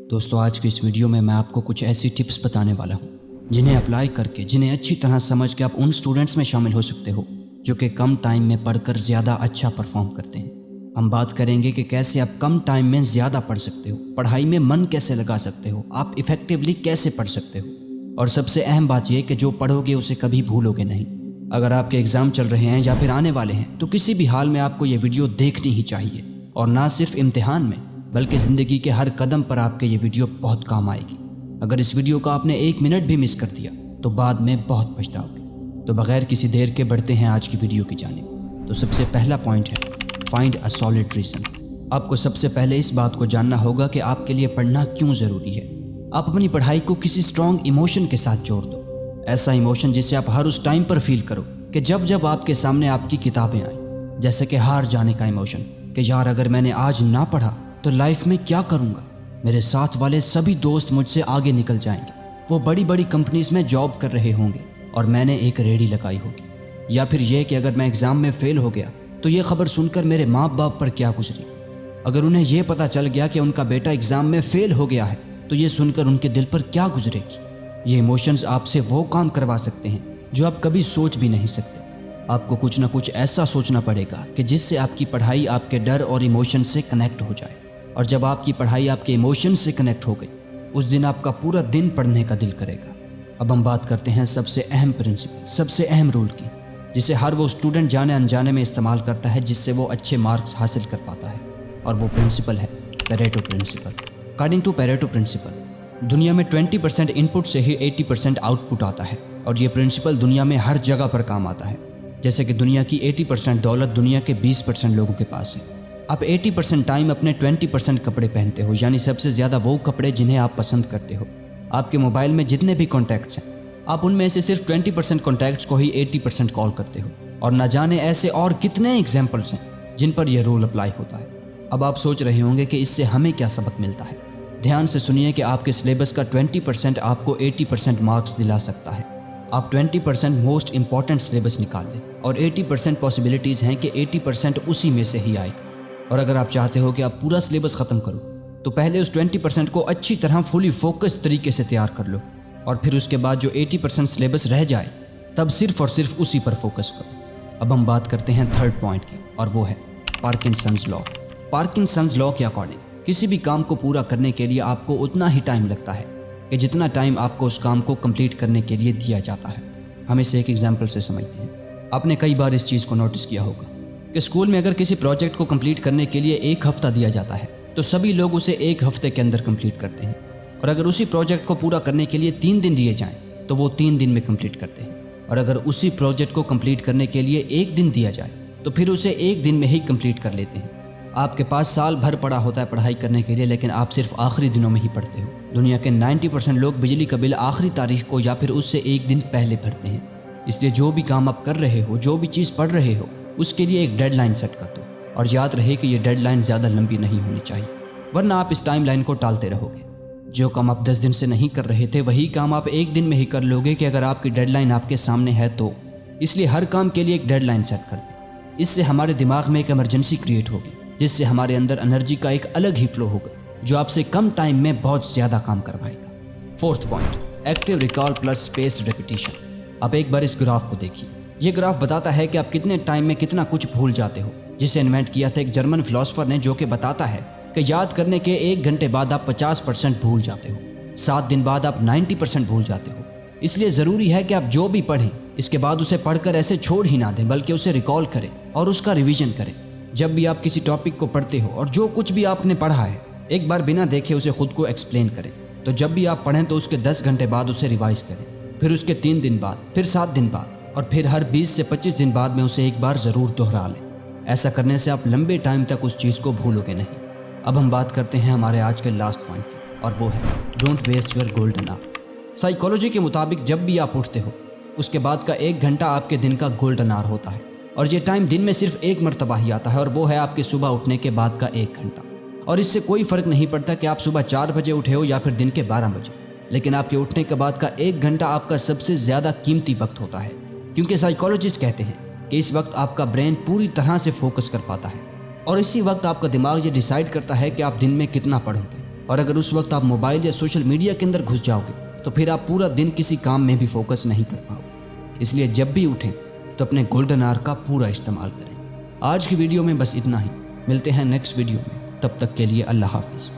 दोस्तों आज की इस वीडियो में मैं आपको कुछ ऐसी टिप्स बताने वाला हूँ जिन्हें अप्लाई करके, जिन्हें अच्छी तरह समझ के आप उन स्टूडेंट्स में शामिल हो सकते हो जो कि कम टाइम में पढ़कर ज़्यादा अच्छा परफॉर्म करते हैं। हम बात करेंगे कि कैसे आप कम टाइम में ज़्यादा पढ़ सकते हो, पढ़ाई में मन कैसे लगा सकते हो, आप इफ़ेक्टिवली कैसे पढ़ सकते हो, और सबसे अहम बात यह कि जो पढ़ोगे उसे कभी भूलोगे नहीं। अगर आपके एग्ज़ाम चल रहे हैं या फिर आने वाले हैं तो किसी भी हाल में आपको ये वीडियो देखनी ही चाहिए, और ना सिर्फ इम्तिहान में बल्कि ज़िंदगी के हर कदम पर आपके ये वीडियो बहुत काम आएगी। अगर इस वीडियो को आपने 1 मिनट भी मिस कर दिया तो बाद में बहुत पछताओगे। तो बगैर किसी देर के बढ़ते हैं आज की वीडियो की जानिब। तो सबसे पहला पॉइंट है फाइंड अ सॉलिड रीज़न। आपको सबसे पहले इस बात को जानना होगा कि आपके लिए पढ़ना क्यों ज़रूरी है। आप अपनी पढ़ाई को किसी स्ट्रॉन्ग इमोशन के साथ जोड़ दो, ऐसा इमोशन जिसे आप हर उस टाइम पर फील करो कि जब आपके सामने आपकी किताबें आएँ। जैसे कि हार जाने का इमोशन कि यार अगर मैंने आज ना पढ़ा तो लाइफ में क्या करूँगा, मेरे साथ वाले सभी दोस्त मुझसे आगे निकल जाएंगे, वो बड़ी बड़ी कंपनीज में जॉब कर रहे होंगे और मैंने एक रेडी लगाई होगी। या फिर ये कि अगर मैं एग्ज़ाम में फ़ेल हो गया तो ये खबर सुनकर मेरे माँ बाप पर क्या गुजरी। अगर उन्हें ये पता चल गया कि उनका बेटा एग्ज़ाम में फ़ेल हो गया है तो ये सुनकर उनके दिल पर क्या गुजरेगी। ये इमोशंस आपसे वो काम करवा सकते हैं जो आप कभी सोच भी नहीं सकते। आपको कुछ ना कुछ ऐसा सोचना पड़ेगा कि जिससे आपकी पढ़ाई आपके डर और इमोशन से कनेक्ट हो जाए, और जब आपकी पढ़ाई आपके इमोशन से कनेक्ट हो गई उस दिन आपका पूरा दिन पढ़ने का दिल करेगा। अब हम बात करते हैं सबसे अहम प्रिंसिपल, सबसे अहम रूल की, जिसे हर वो स्टूडेंट जाने अनजाने में इस्तेमाल करता है जिससे वो अच्छे मार्क्स हासिल कर पाता है, और वो प्रिंसिपल है Pareto principle. According to Pareto principle दुनिया में 20% इनपुट से ही 80% आउटपुट आता है, और ये प्रिंसिपल दुनिया में हर जगह पर काम आता है। जैसे कि दुनिया की 80% दौलत दुनिया के 20% लोगों के पास है। आप 80% टाइम अपने 20% कपड़े पहनते हो, यानी सबसे ज़्यादा वो कपड़े जिन्हें आप पसंद करते हो। आपके मोबाइल में जितने भी कॉन्टैक्ट्स हैं आप उनमें से सिर्फ 20% कॉन्टैक्ट्स को ही 80% कॉल करते हो, और न जाने ऐसे और कितने एग्जाम्पल्स हैं जिन पर यह रूल अप्लाई होता है। अब आप सोच रहे होंगे कि इससे हमें क्या सबक मिलता है। ध्यान से सुनिए कि आपके सिलेबस का 20% आपको 80% मार्क्स दिला सकता है। आप 20% मोस्ट इंपॉर्टेंट सिलेबस निकाल लें और 80% पॉसिबिलिटीज़ हैं कि 80% उसी में से ही आएगा। और अगर आप चाहते हो कि आप पूरा सिलेबस ख़त्म करो तो पहले उस 20% को अच्छी तरह फुली फोकस तरीके से तैयार कर लो, और फिर उसके बाद जो 80% सिलेबस रह जाए तब सिर्फ और सिर्फ उसी पर फोकस करो। अब हम बात करते हैं थर्ड पॉइंट की, और वो है पार्किंसंस लॉ। पार्किंसंस लॉ के अकॉर्डिंग किसी भी काम को पूरा करने के लिए आपको उतना ही टाइम लगता है कि जितना टाइम आपको उस काम को कंप्लीट करने के लिए दिया जाता है। हम इसे एक एग्जाम्पल से समझते हैं। आपने कई बार इस चीज़ को नोटिस किया होगा कि स्कूल में अगर किसी प्रोजेक्ट को कंप्लीट करने के लिए 1 हफ्ता दिया जाता है तो सभी लोग उसे 1 हफ्ते के अंदर कंप्लीट करते हैं, और अगर उसी प्रोजेक्ट को पूरा करने के लिए 3 दिन दिए जाएं तो वो 3 दिन में कंप्लीट करते हैं, और अगर उसी प्रोजेक्ट को कंप्लीट करने के लिए 1 दिन दिया जाए तो फिर उसे 1 दिन में ही कंप्लीट कर लेते हैं। आपके पास साल भर पड़ा होता है पढ़ाई करने के लिए, लेकिन आप सिर्फ आखिरी दिनों में ही पढ़ते हो। दुनिया के 90% लोग बिजली का बिल आखिरी तारीख को या फिर उससे 1 दिन पहले भरते हैं। इसलिए जो भी काम आप कर रहे हो, जो भी चीज़ पढ़ रहे हो, उसके लिए एक डेडलाइन सेट कर दो, और याद रहे कि ये डेडलाइन ज़्यादा लंबी नहीं होनी चाहिए, वरना आप इस टाइमलाइन को टालते रहोगे। जो काम आप 10 दिन से नहीं कर रहे थे वही काम आप 1 दिन में ही कर लोगे कि अगर आपकी डेडलाइन आपके सामने है तो। इसलिए हर काम के लिए एक डेडलाइन सेट कर दें। इससे हमारे दिमाग में एक इमरजेंसी क्रिएट होगी, जिससे हमारे अंदर एनर्जी का एक अलग ही फ्लो होगा जो आपसे कम टाइम में बहुत ज़्यादा काम करवाएगा। Fourth point active recall plus spaced repetition. आप एक बार इस ग्राफ को देखिए। ये ग्राफ बताता है कि आप कितने टाइम में कितना कुछ भूल जाते हो, जिसे इन्वेंट किया था एक जर्मन फिलोसोफर ने, जो कि बताता है कि याद करने के 1 घंटे बाद आप 50% भूल जाते हो, 7 दिन बाद आप 90% भूल जाते हो। इसलिए ज़रूरी है कि आप जो भी पढ़ें इसके बाद उसे पढ़कर ऐसे छोड़ ही ना दें, बल्कि उसे रिकॉल करें और उसका रिविज़न करें। जब भी आप किसी टॉपिक को पढ़ते हो और जो कुछ भी आपने पढ़ा है एक बार बिना देखे उसे खुद को एक्सप्लेन करें। तो जब भी आप पढ़ें तो उसके 10 घंटे बाद उसे रिवाइज करें, फिर उसके 3 दिन बाद, फिर 7 दिन बाद, और फिर हर 20 से 25 दिन बाद में उसे एक बार ज़रूर दोहरा लें। ऐसा करने से आप लंबे टाइम तक उस चीज़ को भूलोगे नहीं। अब हम बात करते हैं हमारे आज के लास्ट पॉइंट की, और वो है don't waste your golden hour. Psychology के मुताबिक जब भी आप उठते हो उसके बाद का 1 घंटा आपके दिन का गोल्डन आवर होता है, और ये टाइम दिन में सिर्फ 1 मरतबा ही आता है, और वो है आपके सुबह उठने के बाद का 1 घंटा। और इससे कोई फ़र्क नहीं पड़ता कि आप सुबह 4 बजे उठे हो या फिर दिन के 12 बजे, लेकिन आपके उठने के बाद का 1 घंटा आपका सबसे ज़्यादा कीमती वक्त होता है, क्योंकि साइकोलॉजिस्ट कहते हैं कि इस वक्त आपका ब्रेन पूरी तरह से फोकस कर पाता है, और इसी वक्त आपका दिमाग ये डिसाइड करता है कि आप दिन में कितना पढ़ोगे। اور اگر اس وقت آپ موبائل یا سوشل میڈیا کے اندر گھس جاؤ گے تو پھر آپ پورا دن کسی کام میں بھی فوکس نہیں کر پاؤ گے۔ اس لیے جب بھی اٹھیں تو اپنے گولڈن آور کا پورا استعمال کریں۔ آج کی ویڈیو میں بس اتنا ہی، ملتے ہیں نیکسٹ ویڈیو میں، تب تک کے لیے اللہ حافظ۔